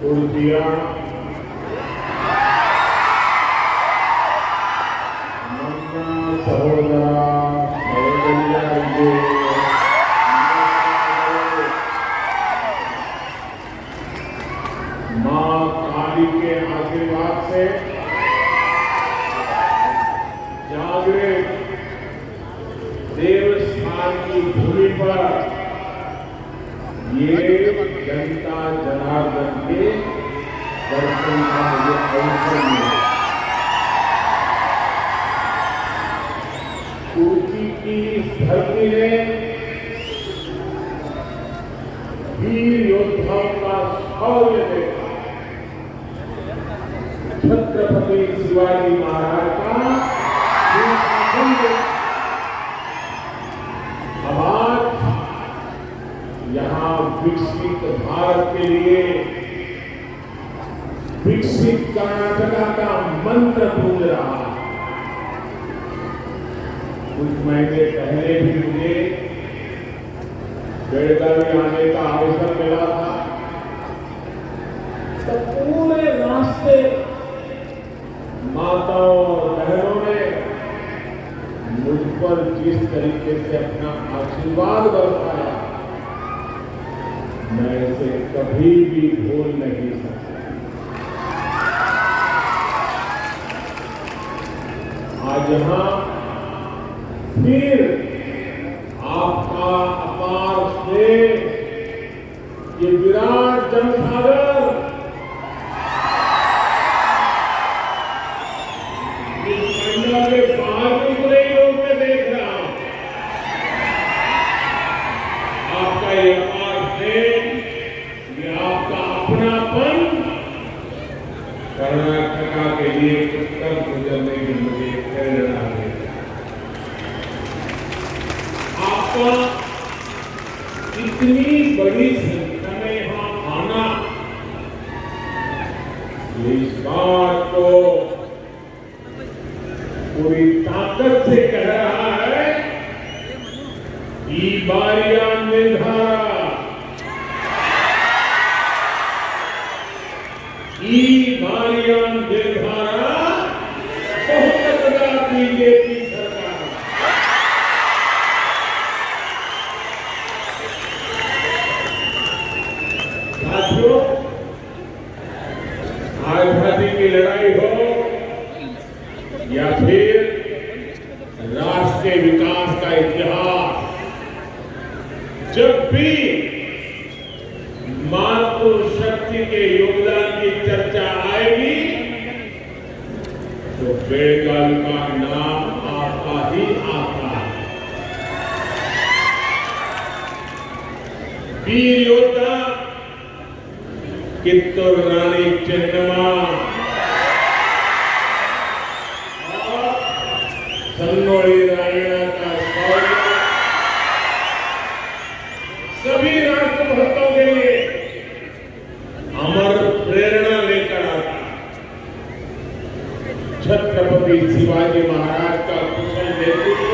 उर्दिया, मन्ना सहोदरा सहोदरिया मां काली के आशीर्वाद से जागृत देवस्थान की भूमि पर ये जनता जनार्दन के दर्शन का मुझे अवसर मिला। तुर्की की इस धरती ने वीर योद्धाओं का शौर्य देखा, छत्रपति शिवाजी महाराज का सुशासन देखा। अब आज यहाँ विकसित भारत के लिए विकसित कर्नाटका का मंत्र गूंज रहा है। कुछ महीने पहले भी मुझे बेलगावी आने का अवसर मिला था, तो पूरे रास्ते माताओं और बहनों ने मुझ पर जिस तरीके से अपना आशीर्वाद बरसाया, मैं इसे कभी भी भूल नहीं सकता। आज यहां फिर आपका अपार स्नेह, ये विराट जनसागर इस मंडल के बाहर भी पूरे लोग में देख रहा हूं। आपका ये अपार स्नेह, ये आपका अपनापन कर्नाटका के लिए उत्तर गुजरने की मुझे प्रेरणा देता है। आपका इतनी बड़ी संख्या में यहां आना, इस बात को पूरी ताकत से कह रहा है, ई बारिया निर्धारा, ई बारिया निर्धारा बहुमत बीजेपी सरकार। साथियों, आजादी की लड़ाई हो या फिर राष्ट्र के विकास का इतिहास, जब भी मातृशक्ति के योगदान की चर्चा आएगी तो बेलगावी का नाम आता ही आता है। वीर योद्धा कित्तूर रानी चेन्नम्मा और संगोली रायण्ण का शौर्य सभी राष्ट्रभक्तों के लिए अमर प्रेरणा लेकर आता है। छत्रपति शिवाजी महाराज का कुशल नेतृत्व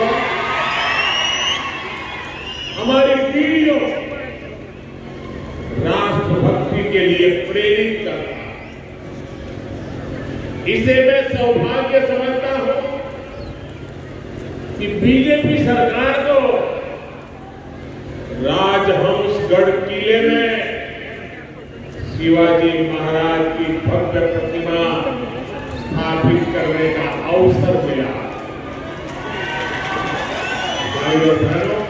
हमारी पीढ़ियों राष्ट्रभक्ति के लिए प्रेरित करता है। इसे मैं सौभाग्य समझता हूं कि बीजेपी सरकार को राजहंसगढ़ किले में शिवाजी महाराज की भव्य प्रतिमा स्थापित करने का अवसर मिला। भाइयों और बहनों,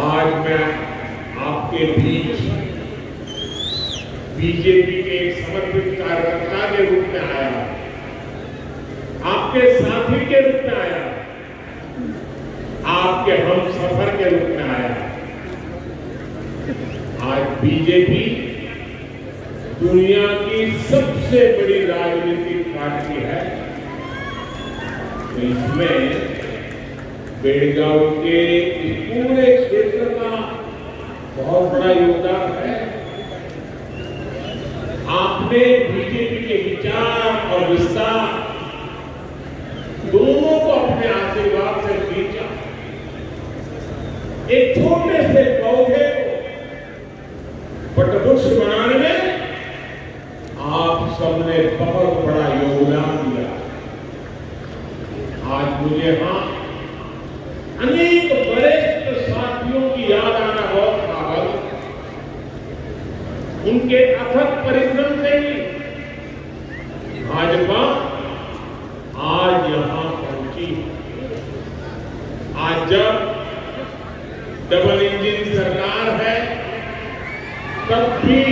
आज मैं आपके बीच बीजेपी के एक समर्पित कार्यकर्ता के रूप में आया, आपके साथी के रूप में आया, आपके हम सफर के रूप में आया। आज बीजेपी दुनिया की सबसे बड़ी राजनीतिक पार्टी है, तो इसमें बेलगावी के इस पूरे क्षेत्र का बहुत बड़ा योगदान है। आपने बीजेपी के विचार और विस्तार दोनों को अपने आशीर्वाद से खींचा। एक छोटे से पौधे को वटवृक्ष बनाने में सबने बहुत बड़ा योगदान दिया। आज मुझे यहाँ अनेक वरिष्ठ साथियों की याद आना बहुत स्वाभाविक। उनके अथक परिश्रम से ही भाजपा आज यहां पहुंची। आज जब डबल इंजन सरकार है, तब भी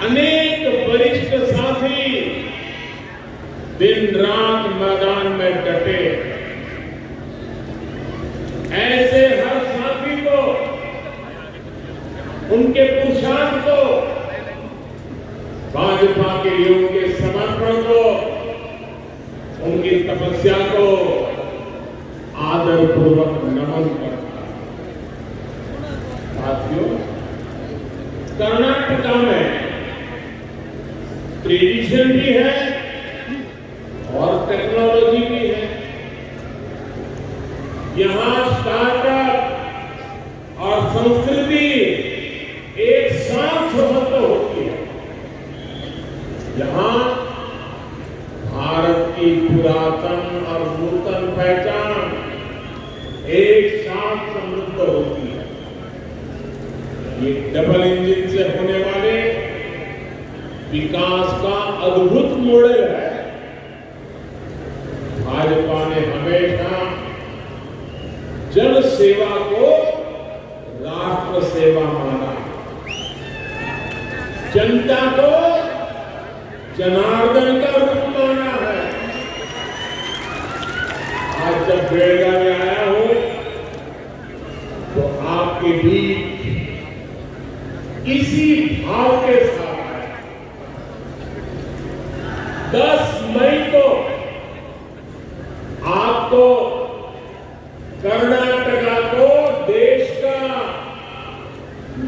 अनेक वरिष्ठ साथी दिन रात मैदान में डटे। ऐसे हर साथी को, उनके पुरुषार्थ को, भाजपा के लिए उनके समर्पण को, उनकी तपस्या को आदरपूर्वक नमन करता। साथियों, कर्नाटका में ट्रेडिशन भी है और टेक्नोलॉजी भी है। यहां स्टार्टअप और संस्कृति एक साथ सफल होती है। यहां भारत की पुरातन और नूतन पहचान एक साथ समृद्ध होती है। ये डबल इंजन से होने वाले विकास का अद्भुत मॉडल है। भाजपा ने हमेशा जन सेवा को राष्ट्र सेवा माना, जनता को जनार्दन का रूप माना है। आज जब बेलगाम में आया हूं तो आपके बीच इसी भाव के साथ 10 मई को आपको कर्नाटका को देश का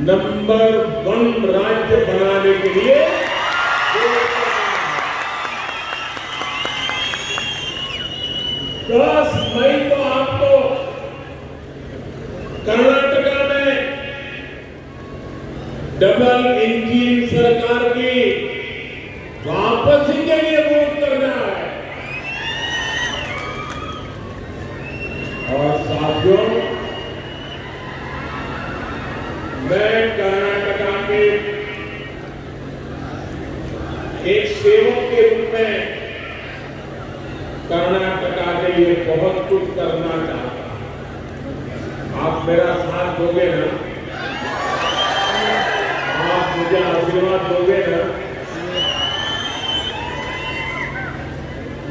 नंबर 1 राज्य बनाने के लिए 10 मई को आपको कर्नाटका में डबल इंजन सरकार की वापसी के लिए वोट करना है। और साथियों, मैं कर्नाटका के एक सेवक के रूप में कर्नाटका के लिए बहुत कुछ करना चाहता हूं। आप मेरा साथ दोगे ना? आप मुझे आशीर्वाद दोगे ना?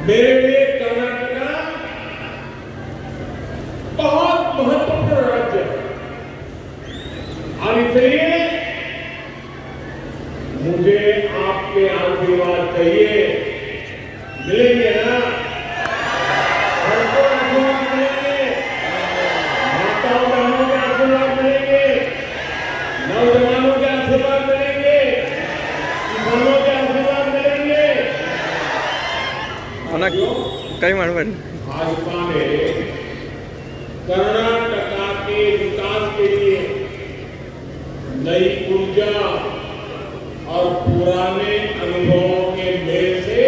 मेरे लिए कर्नाटका बहुत महत्वपूर्ण राज्य है और इसलिए मुझे आपके आशीर्वाद चाहिए। मिलेंगे ना? सबको आशीर्वाद मिलेंगे, माताओं बहनों के आशीर्वाद मिलेंगे, नौजवानों के आशीर्वाद मिलेंगे, किसानों के आशीर्वाद मिलेंगे। कई मानवन भाजपा ने कर्नाटका के विकास के लिए नई ऊर्जा और पुराने अनुभवों के मेल से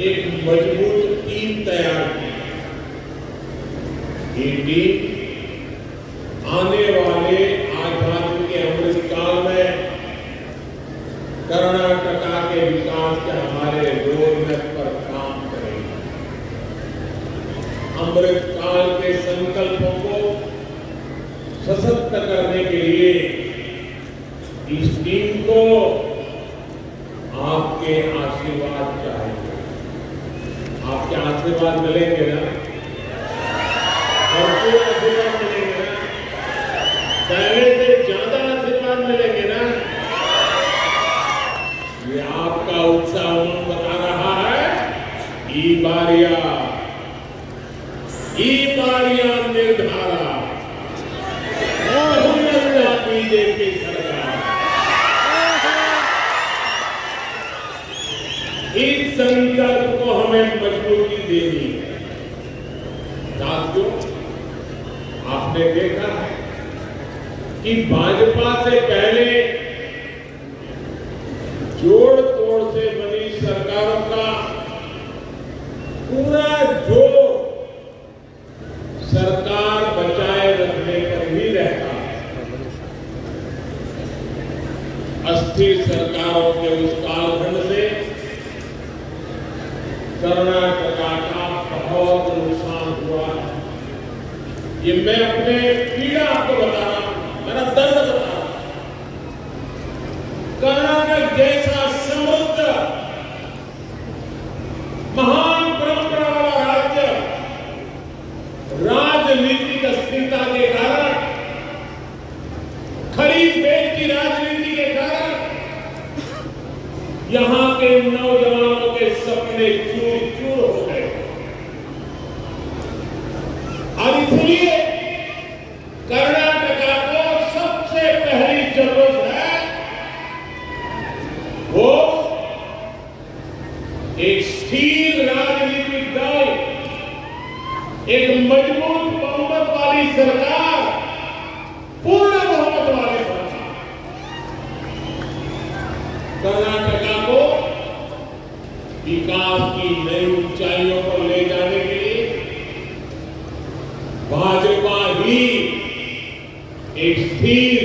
एक मजबूत टीम तैयार की। ये टीम आने वाले आजादी के अमृत काल में कर्नाटका के विकास के हमारे रोडमैप पर काम करेगी। अमृत काल के संकल्पों को सशक्त करने के लिए इस टीम को आपके आशीर्वाद चाहिए। आपके आशीर्वाद मिलेंगे ना? भरपूर आशीर्वाद मिलेंगे ना? पहले से ज्यादा आशीर्वाद मिलेंगे ना? ये आपका उत्साह बता रहा है। ई बारिया निर्धारा बीजेपी सरकार। इस संकल्प को हमें मजबूती देनी है। साथियों, आपने देखा है कि भाजपा से पहले जोड़ अस्थिर सरकारों के उस कालखंड से कर्नाटक का बहुत नुकसान हुआ है। ये मैं अपने पीड़ा आपको बता रहा हूं, मेरा दर्द बता रहा हूं। कर्नाटक जैसा समृद्ध महान परंपरा वाला राज्य राजनीतिक अस्थिरता के कारण, खरीद बेच की राजनीति के कारण यहां के नौजवानों के सपने चूर चूर हो गए। और इसलिए कर्नाटक को सबसे पहली जरूरत है वो एक स्थिर राजनीतिक दल, एक मजबूत बहुमत वाली सरकार, पूर्ण बहुमत वाली सरकार। कर्नाटक को विकास की नई ऊंचाइयों पर ले जाने के लिए भाजपा ही एक स्थिर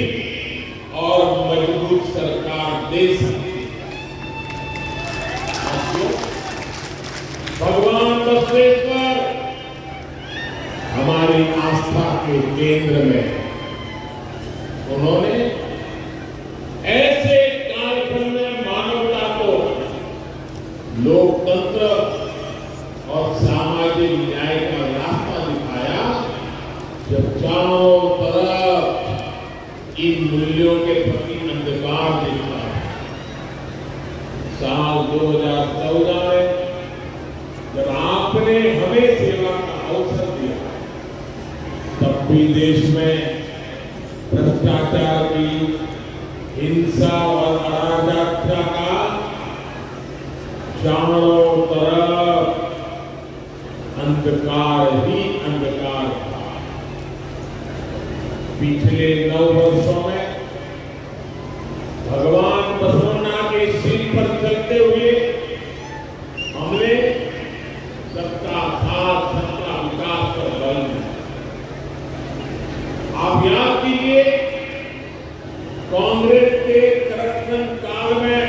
और मजबूत सरकार दे सकती है। भगवान बसवेश्वर हमारी आस्था के केंद्र में, उन्होंने ऐसे कालखंड में मानवता को लोकतंत्र और सामाजिक न्याय का रास्ता दिखाया, जब चारों तरफ इन मूल्यों के प्रति अंधकार दिखता है। साल 2014 में जब आपने हमें सेवा का अवसर दिया, तब भी देश में भ्रष्टाचार की, हिंसा और अराजकता का चारों तरफ अंधकार ही अंधकार था। पिछले 9 वर्षों में भगवान बसवन्ना के सिर पर चलते हुए हमने सबका साथ, सबका विकास पर बल दिया। आप याद कीजिए, कांग्रेस के करप्शन काल में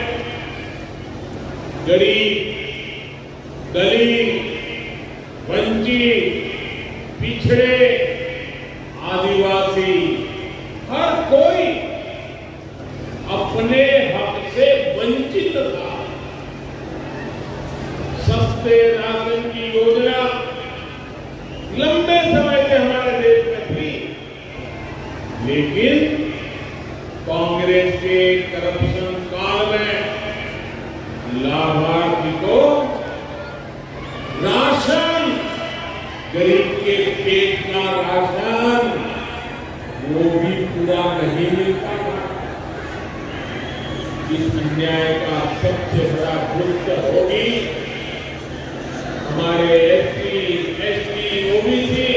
गरीब, दलित, वंचित, पिछड़े, आदिवासी, हर कोई अपने हक से वंचित था। सस्ते राशन की योजना लंबे समय से हमारे देश में थी, लेकिन कांग्रेस के करप्शन काल में लाभार्थी को राशन, गरीब के पेट का राशन, वो भी पूरा नहीं मिलता था। इस अन्याय का सबसे बड़ा भुगत होगी हमारे एससी, एसटी, ओबीसी,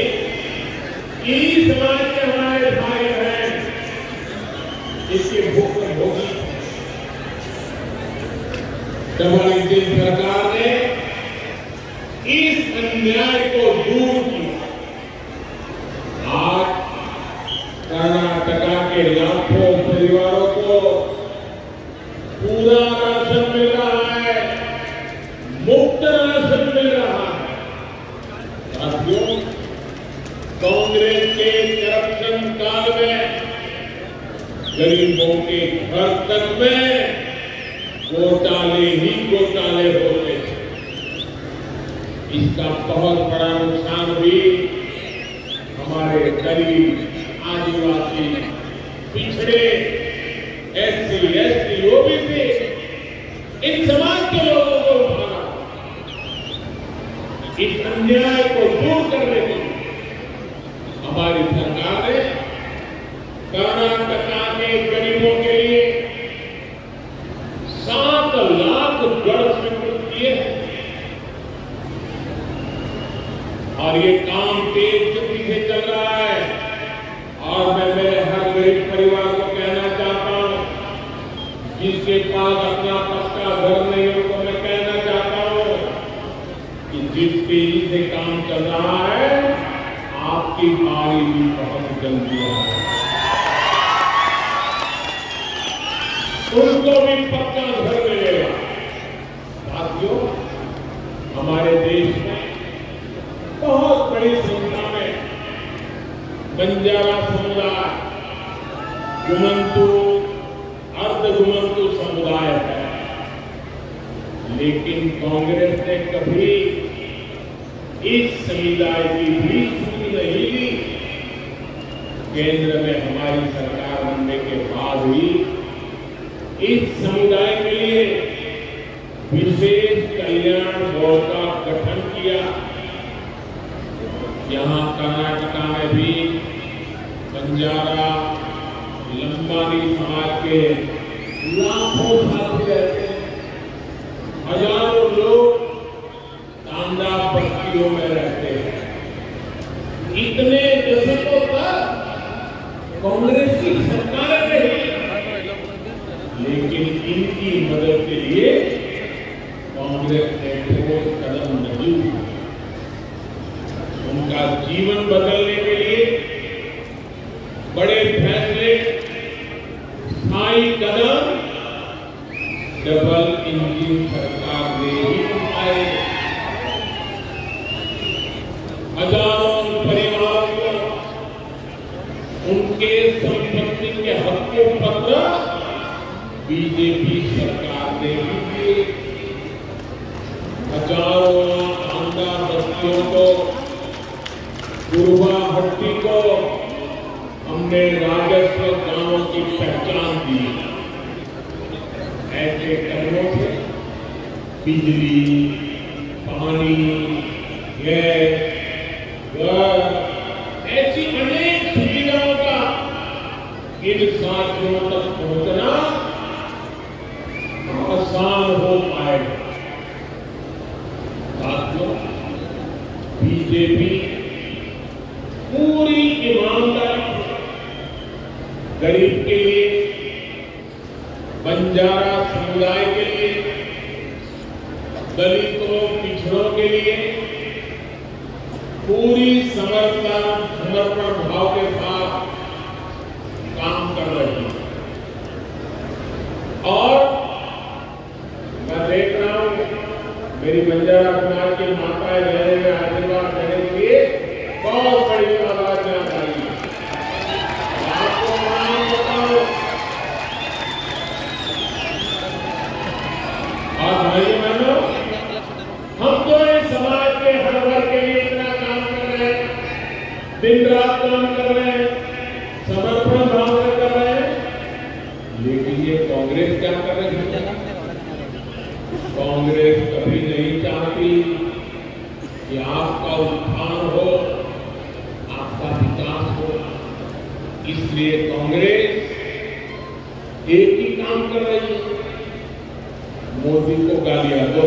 इस समाज के हमारे भाई बहन, इसके भुगत होगी। डबल इंजन सरकार ने इस अन्याय को दूर किया। आज कर्नाटक के लाखों परिवारों को पूरा राशन मिल रहा है, मुफ्त राशन मिल रहा है। साथियों, कांग्रेस के करप्शन काल में गरीबों के घर तक में घोटाले ही घोटाले होते थे। इसका बहुत बड़ा नुकसान भी हमारे गरीब, आदिवासी, पिछड़े, एससी, एसटी, ओबीसी, इन समाज के लोगों को उठाना, इस अन्याय को दूर करने के लिए हमारी सरकार ने कर्नाटक के गरीबों के लिए 7 लाख घर स्वीकृत किए हैं। और ये काम तेज गति से चल रहा है। और मैं मेरे हर गरीब परिवार को कहना चाहता हूं, जिसके पास अपना पक्का घर नहीं है, उनको मैं कहना चाहता हूं कि जिस तेजी से काम चल रहा है, आपकी बारी भी बहुत जल्दी है। उनको भी पक्का घर मिलेगा। साथियों, हमारे देश में बहुत बड़ी संख्या में बंजारा समुदाय, घुमंतु, अर्धघुमंतु समुदाय है, लेकिन कांग्रेस ने कभी इस समुदाय की भी सुनी नहीं ली। केंद्र में हमारी सरकार बनने के बाद ही इस समुदाय के लिए विशेष कल्याण बोर्ड का गठन किया। यहां कर्नाटका में भी बंजारा, लंबानी समाज के लाखों साथी रहते हैं। हजारों लोग तांडा बस्तियों में रहते हैं। इतने दशकों तक कांग्रेस की सरकार रही, लेकिन इनकी मदद के लिए कांग्रेस ने ठोस कदम नहीं उठाए। उनका जीवन बदलने के लिए बड़े फैसले, स्थायी कदम डबल इंजन सरकार ने ही उठाए। हजारों परिवारों को उनके संपत्ति के हक्कों पत्र बीजेपी सरकार ने भी दिए। हजारों तांडा बस्तियों को, गुरुबा भट्टी को हमने राजस्व गांवों की पहचान दी। ऐसे कदमों से बिजली, पानी, गैस, घर, ऐसी अनेक सुविधाओं का इन साथियों तक पहुंचना आसान हो पाएगा। साथियों, बीजेपी पूरी ईमानदारी से गरीब के लिए, बंजारा समुदाय के लिए, दलितों, पिछड़ों के लिए पूरी समर्पण भाव के साथ काम कर रही है। और मैं देख रहा हूं मेरी बंजारा समाज की माताएं बहनें में आशीर्वाद देने के लिए बहुत बड़ी तादाद में आ रही है। आपको नाम बताओ। और भाइयों बहनों, हम तो इस समाज के हर वर्ग के लिए इतना काम कर रहे हैं, दिन रात काम कर रहे हैं, समर्पण भाव से कर रहे हैं, लेकिन ये कांग्रेस क्या कर रही है? कांग्रेस कभी नहीं चाहती कि आपका उत्थान हो, आपका विकास हो। इसलिए कांग्रेस एक ही काम कर रही है, मोदी को गालियां दो।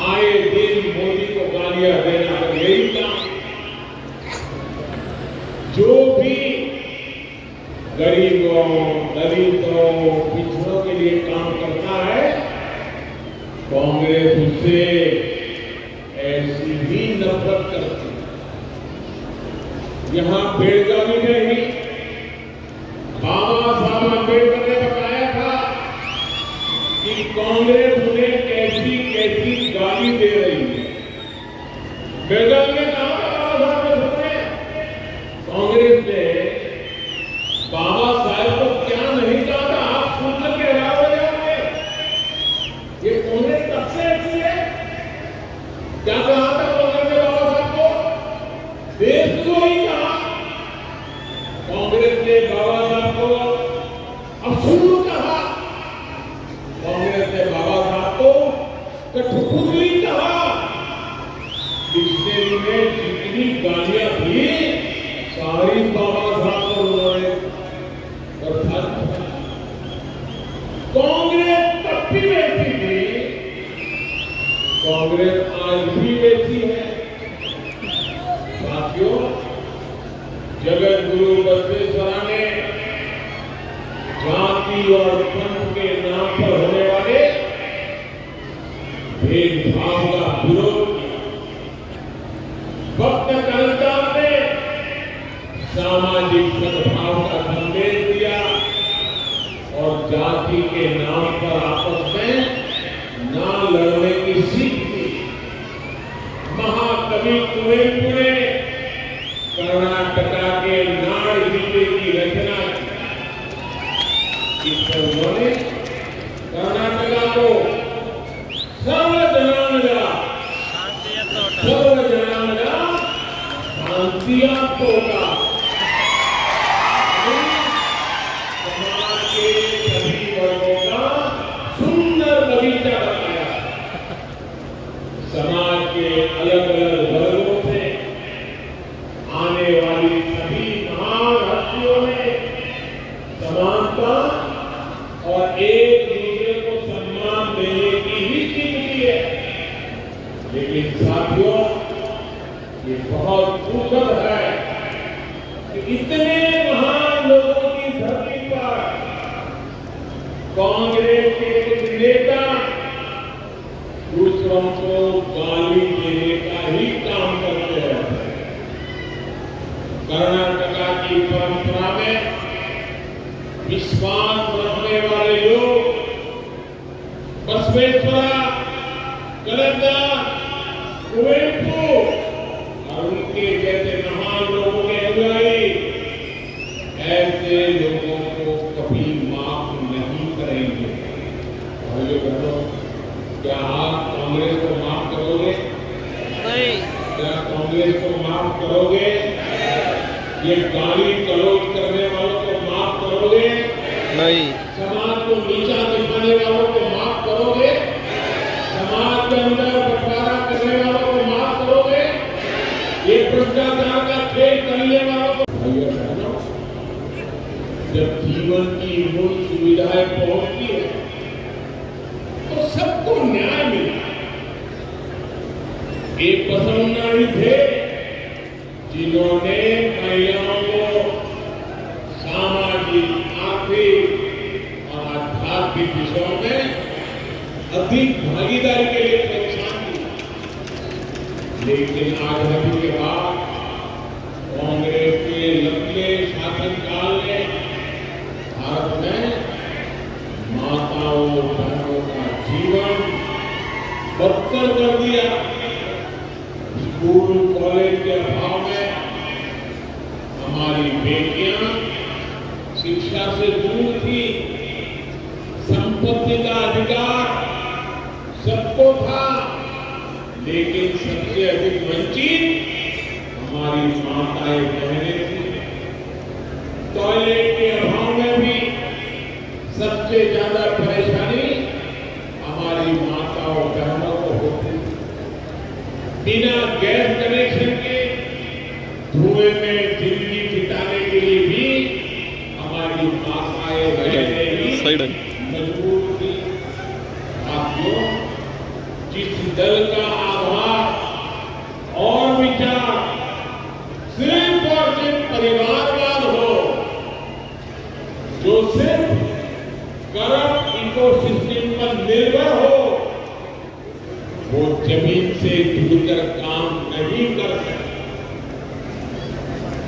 आए दिन मोदी को गालियां देना यही काम। जो भी गरीबों, दलितों, पिछड़ों के लिए काम करता है, कांग्रेस उससे ऐसी ही नफरत करती है। यहां बेलगावी में ही बाबा साहब अम्बेडकर ने बताया था कि कांग्रेस उन्हें कैसी कैसी गाली दे रही है। बेलगावी में कहा बाबा साहब ने सुने, कांग्रेस ने बाबा साहब को क्या नहीं कहा था, आप सुनकर के हैरान हो जाओगे। ये कांग्रेस कब से ऐसी है? क्या कहा था कांग्रेस ने बाबा साहब को? देश को ही कहा। कांग्रेस ने बाबा साहब को असूल कहा। कांग्रेस ने बाबा साहब को कठपुतली कहा। डिक्शनरी में जितनी गालियां थी सारी बाबा साहब को उन्होंने कांग्रेस तब भी वैसी थी, कांग्रेस आज भी वैसी है। साथियों, जगत गुरु बसवेश्वरा ने जाति और पंथ के नाम पर होने वाले भेदभाव का विरोध किया। भक्त कलिदास ने सामाजिक सद्भाव का संदेश दिया। साथी के नाम पर आपस में ना लड़ने की सीख दी। महाकवि कुवेंपु ने कर्नाटका के नाड़ गीते की रचना की। इससे उन्होंने कर्नाटका को सर्वजनांगा शांतिया तोड़ा। समाज के सभी वर्गों का सुंदर बगीचा बनाया। समाज के अलग अलग वर्गों से आने वाली सभी महान हस्तियों ने समानता और एक दूसरे को सम्मान देने की ही सीख दी है। लेकिन साथियों, ये बहुत दुखद है कि इतने महान लोगों की धरती पर कांग्रेस के कुछ नेता दूसरों को गाली देने का ही काम करते रहते हैं। कर्नाटका की परंपरा में विश्वास रखने वाले लोग बसवेश्वरा, कलंगा, कुवेंपु और उनके जैसे महान लोगों के अनुयायी ऐसे लोगों को कभी माफ नहीं करेंगे। भाइयों बहनों, क्या आप कांग्रेस को माफ करोगे? नहीं। क्या कांग्रेस को माफ करोगे? ये गाली गलौज करने वालों को माफ करोगे? नहीं। समाज को नीचा दिखाने वालों को माफ करोगे? समाज के अंदर बंटवारा करने वालों को माफ करोगे? ये भ्रष्टाचार का खेल करने वालों को। भाइयों बहनों, जब जीवन की मूल सुविधाएं पहुंचती है तो सबको न्याय मिलता है। एक बसवण्णा थे जिन्होंने महिलाओं को सामाजिक, आर्थिक और आध्यात्मिक विषयों में अधिक भागीदारी के लिए प्रोत्साहन दिया। लेकिन आजादी के बाद कांग्रेस के लंबे शासनकाल में भारत में माताओं बहनों का जीवन बदतर कर दिया। स्कूल कॉलेज के अभाव में हमारी बेटियां शिक्षा से दूर थी। संपत्ति का अधिकार सबको था, लेकिन सबसे अधिक वंचित हमारी माताएं बहनें थी। टॉयलेट के अभाव में भी सबसे ज्यादा परेशानी हमारी माताओं बहनों को होती। बिना गैस कनेक्शन के धुएं में जिंदगी बिताने के लिए भी हमारी माताएं बहनें ही मजबूर थी। साथियों, जिस दल का आधार और विचार सिर्फ और सिर्फ परिवारवाद हो, जो सिर्फ करप्ट इकोसिस्टम पर निर्भर हो, वो जमीन से जुड़कर काम नहीं कर सकते।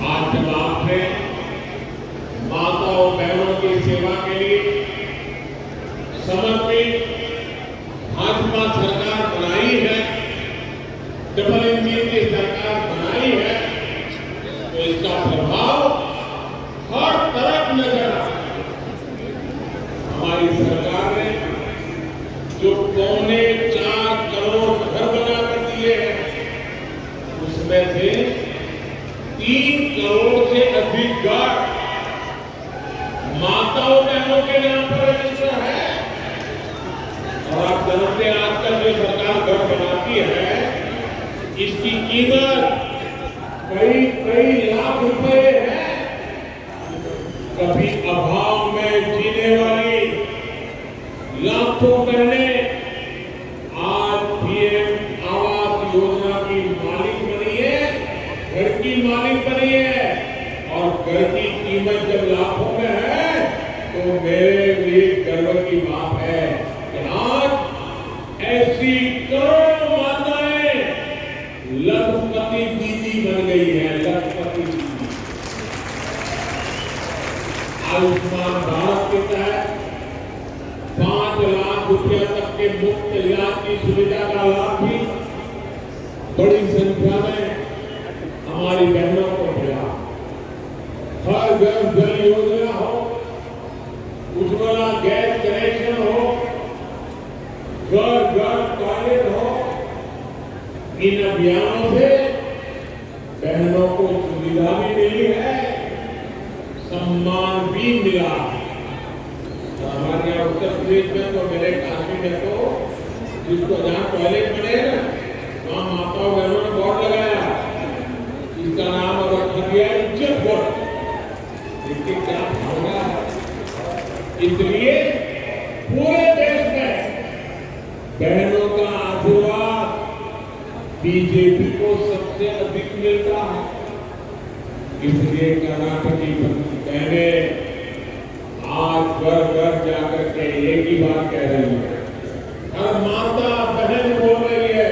आज जब आपने माताओं बहनों की सेवा के लिए समर्पित भाजपा सरकार बनाई है, डबल इंजन की सरकार बनाई है, तो इसका प्रभाव हर तरफ नजर आता है। हमारी सरकार ने जो 4.25 करोड़ घर बना कर दिए हैं, उसमें से 3 करोड़ से अधिक घर माताओं बहनों के नाम पर रजिस्टर है। और आप जानते हैं, आजकल जो सरकार घर बनाती है, इसकी कीमत कई लाख रुपए है। कभी अभाव में जीने वाली लाखों बहनें आज पीएम आवास योजना की मालिक बनी है, घर की मालिक बनी है। और घर की कीमत जब लाखों में है तो मेरे लिए गर्व की बात है कि आज ऐसी करोड़ों माताएं लखपति दीदी बन गई है। लखपति दीदी आयुष्मान भारत के तहत रुपया तक के मुफ्त इलाज की सुविधा का लाभ भी बड़ी संख्या में हमारी बहनों को मिला। हर घर जल योजना हो, उज्ज्वला गैस कनेक्शन हो, घर घर टॉयलेट हो, इन अभियानों से बहनों को सुविधा भी मिली है, सम्मान भी मिला। हमारे यहाँ उत्तर प्रदेश में तो मेरे काशी में तो जिसको जहाँ टॉयलेट बने ना, वहाँ माताओं बहनों ने बोर्ड लगाया, इसका नाम अब रख दिया इज्जत बोर्ड। इसके क्या भावना है? इसलिए पूरे देश में बहनों का आशीर्वाद बीजेपी को सबसे अधिक मिलता है। इसलिए कर्नाटक की बहनें आज घर घर जाकर के एक ही बात कह रही है, हर माता बहन बोल रही है,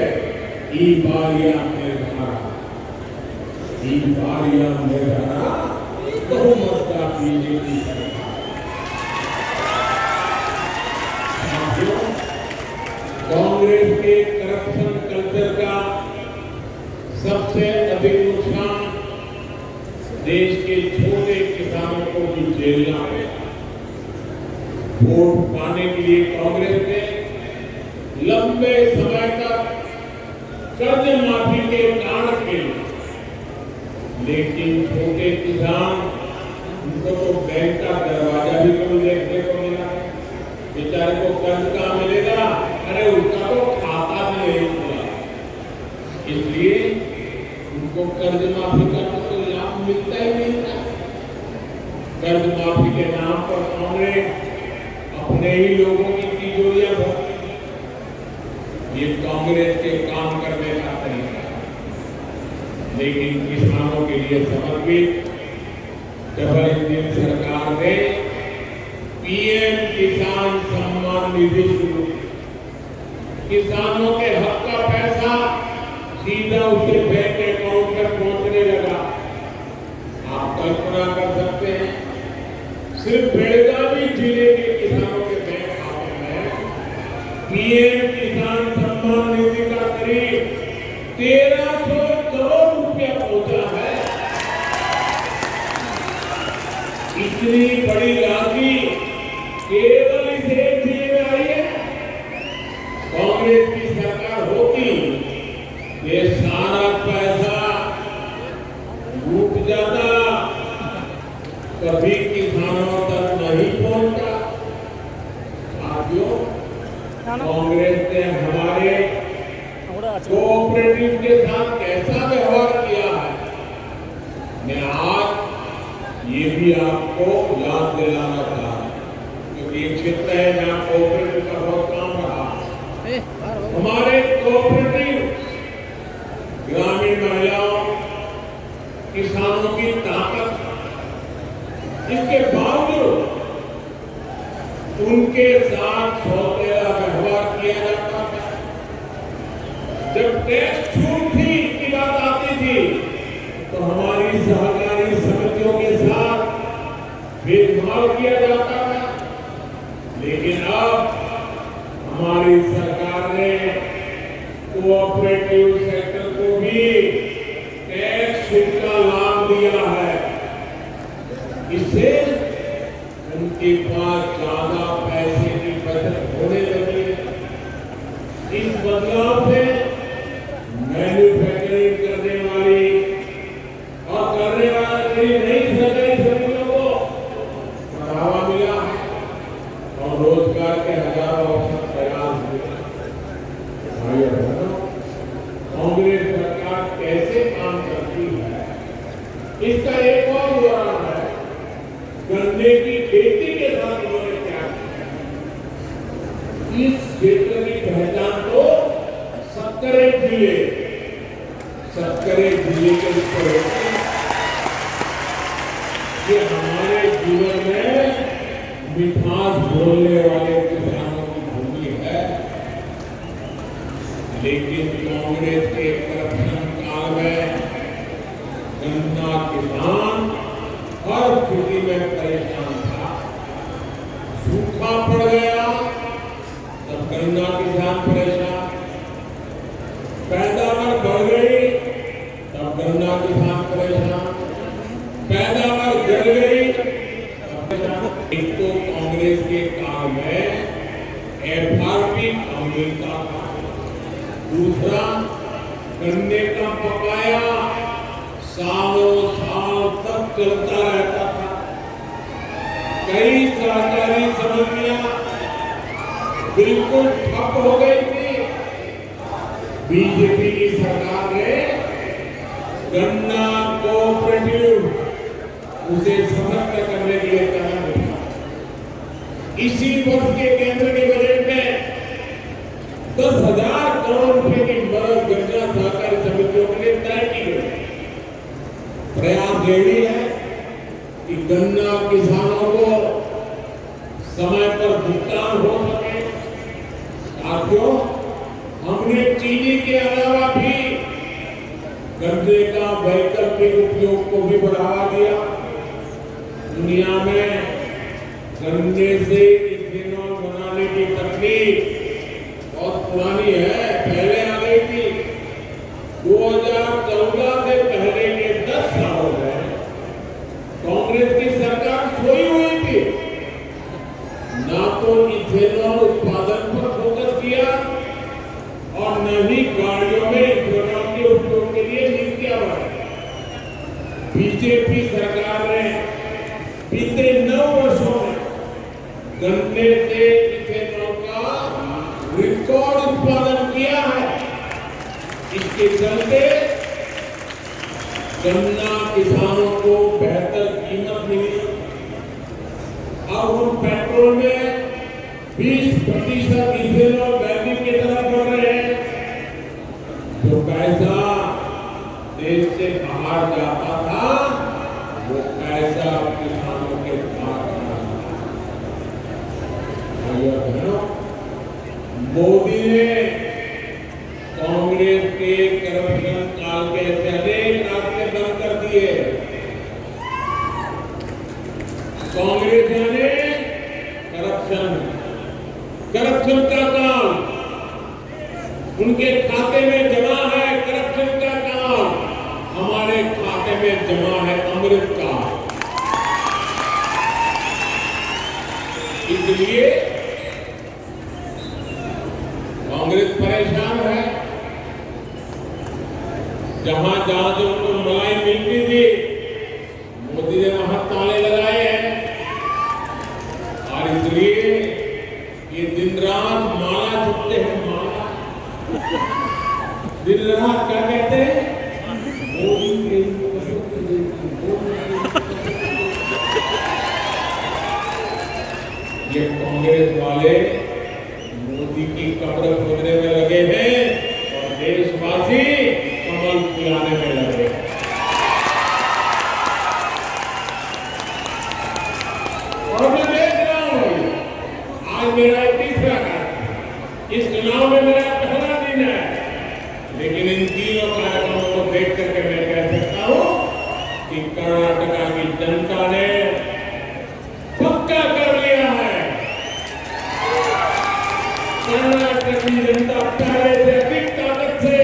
ई बारिया निर्धारा, ई बारिया निर्धारा बहुमत का बीजेपी सरकार। कांग्रेस के करप्शन कल्चर का सबसे अधिक नुकसान देश के छोटे किसानों को भी झेलना है। वोट पाने के लिए कांग्रेस ने लंबे समय तक कर्ज माफी के कारण के, लेकिन छोटे किसान उनको तो बैंक का दरवाजा भी कभी देखने को मिला है। बेचारे को कर्ज का मिलेगा, अरे उसका तो खाता भी नहीं खुला। इसलिए उनको कर्ज माफी का तो लाभ मिलता ही नहीं था। कर्ज माफी के नाम पर कांग्रेस अपने ही लोगों की तिजोरियां भरती है। ये कांग्रेस के काम करने का तरीका है। लेकिन किसानों के लिए समर्पित डबल इंजन सरकार ने पीएम किसान सम्मान निधि शुरू की। किसानों के हक का पैसा सीधा उसके बैंक अकाउंट पर पहुंचने लगा। आप कल्पना कर सकते हैं, सिर्फ बेलगावी जिले के किसानों के बैंक खाते में पीएम किसान सम्मान निधि का करीब 1300 करोड़ रुपया पहुंचा है। इतनी बड़ी राशि केवल इस एक जिले में आई है। कांग्रेस की सरकार होती, ये सारा पैसा लूट जाता, कभी किसानों तक नहीं पहुंचा। साथियों, कांग्रेस ने हमारे कोऑपरेटिव के साथ कैसा व्यवहार किया है, मैं आज ये भी आपको याद दिलाना चाहता हूं, क्योंकि एक क्षेत्र है जहां कोऑपरेटिव का बहुत काम रहा। हमारे कोऑपरेटिव ग्रामीण महिलाओं, किसानों की ताकत, इसके बावजूद उनके साथ सौतेला व्यवहार किया जाता था। जब टैक्स छूट थी की बात आती थी, तो हमारी सहकारी समितियों के साथ भेदभाव किया जाता था। लेकिन अब हमारी सरकार ने कोऑपरेटिव सेक्टर को भी टैक्स छूट का लाभ दिया है। इससे उनके पास ज्यादा पैसे की बचत होने लगी है। इस बदलाव से मैन्युफैक्चरिंग करने वाली और करने वाली नई सरकारी समितियों को बढ़ावा मिला है और रोजगार के हजारों अवसर तैयार हुए। भाइयों बहनों, कांग्रेस सरकार कैसे काम करती है, इसका एक और उदाहरण है गन्ने की खेती के साथ उन्होंने क्या किया। इस क्षेत्र की पहचान तो सक्करे जिले के ऊपर होती है। ये हमारे जीवन में मिठास बोलने वाले किसानों की भूमि है। लेकिन कांग्रेस के करप्शन काल में गन्ना किसान हर स्थिति में परेशान था। सूखा पड़ गया, तब गन्ना किसान परेशान, पैदावार बढ़ गई तब गन्ना किसान परेशान, पैदावार गिर गई तब परेशान। एक तो कांग्रेस के काल में एफआरपी कम मिलता था, दूसरा गन्ने का बकाया सालों साल तक चलता रहता था। कई सहकारी समितियां बिल्कुल ठप हो गई थी। बीजेपी की सरकार ने गन्ना कोऑपरेटिव उसे सशक्त करने के लिए कदम उठाया। इसी वर्ष के केंद्र के बजट में 10,000 करोड़ रुपए की मदद गन्ना सहकारी समितियों के लिए तय की गई। प्रयास यही है कि गन्ना किसानों को समय पर भुगतान हो सके। साथियों, हमने चीनी के अलावा भी गन्ने का वैकल्पिक उपयोग को भी बढ़ावा दिया। दुनिया में गन्ने से इथेनॉल बनाने की तकनीक बहुत पुरानी है, पहले आ गई थी। 2014 से पहले के 10 सालों में कांग्रेस की सरकार सोई हुई थी। ना तो इथेनॉल उत्पादन पर फोकस किया और न ही गाड़ियों में इथेनॉल के उपयोग के लिए नीतियां बनाई। बीजेपी सरकार ने बीते 9 वर्षों में गन्ने से इथेनॉल का रिकॉर्ड उत्पादन किया है। इसके चलते गन्ना किसानों को बेहतर कीमत मिली। अब हम पेट्रोल में 20% इथेनॉल बैकिंग की तरफ बढ़ रहे हैं। जो पैसा देश से बाहर जाता था वो पैसा किसानों के पास बहनों, मोदी ने कांग्रेस के करप्शन काल के अनेक रास्ते बंद कर दिए। कांग्रेस ने करप्शन का काम उनके खाते में जमा है, करप्शन का काम हमारे खाते में जमा है, अमृत का। इसलिए कांग्रेस परेशान है। जहां जहां से उनको मलाई मिलती थी, मोदी ने वहां ताले लगाए हैं। और इसलिए ये दिन रात माला जपते हैं, माला। दिन रात क्या कहते हैं? ये कांग्रेस वाले मोदी की कब्र खोदने में लगे हैं और देशवासी कमल फुलाने में लगे हैं। और मैं देख रहा हूं, आज मेरा 30वां कार्यक्रम, इस चुनाव में मेरा पहला दिन है, लेकिन इन तीनों कार्यक्रमों को देख करके मैं कह सकता हूं कि कर्नाटक की जनता ने पक्का कर लिया है। कर्नाटक की जनता पहले से अधिक ताकत से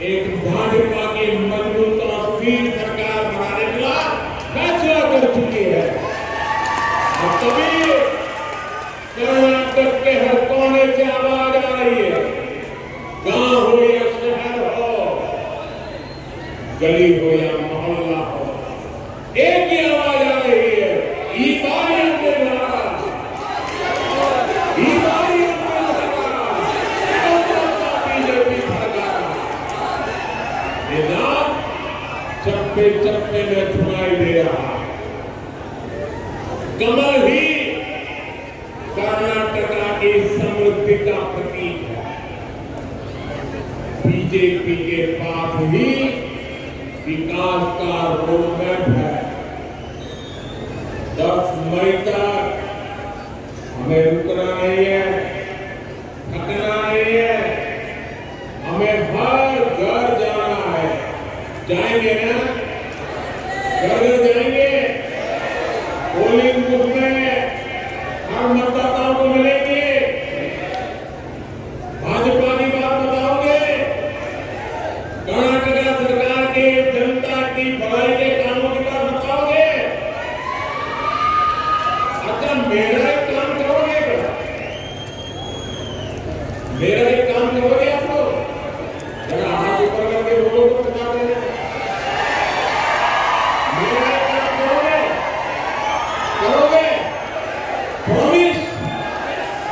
एक भाजपा की मजबूत और स्थिर सरकार बनाने का फैसला कर चुकी है। और तभी कर्नाटक के हर कोने से आवाज आ रही है, गांव हो या शहर हो, गली हो या मोहल्ला हो, एक ही आवाज आ रही है, ईमानियत के नाराज, ईमानियत के नाराज, बीजेपी सरकार। ये नाम चप्पे चप्पे में सुनाई दे रहा है। कमल ही कर्नाटक की समृद्धि का प्रतीक है। बीजेपी के पास ही विकास का रोडमैप है। 10 मई तक हमें रुकना नहीं है, थकना नहीं है, हमें हर घर जाना है। जाएंगे ना? घर जाएंगे, पोलिंग बूथ में हर मतदाताओं को मिलेंगे,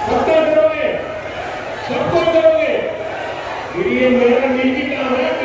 पक्का करोगे, सबको करोगे। फिर ये मेरा निजी काम है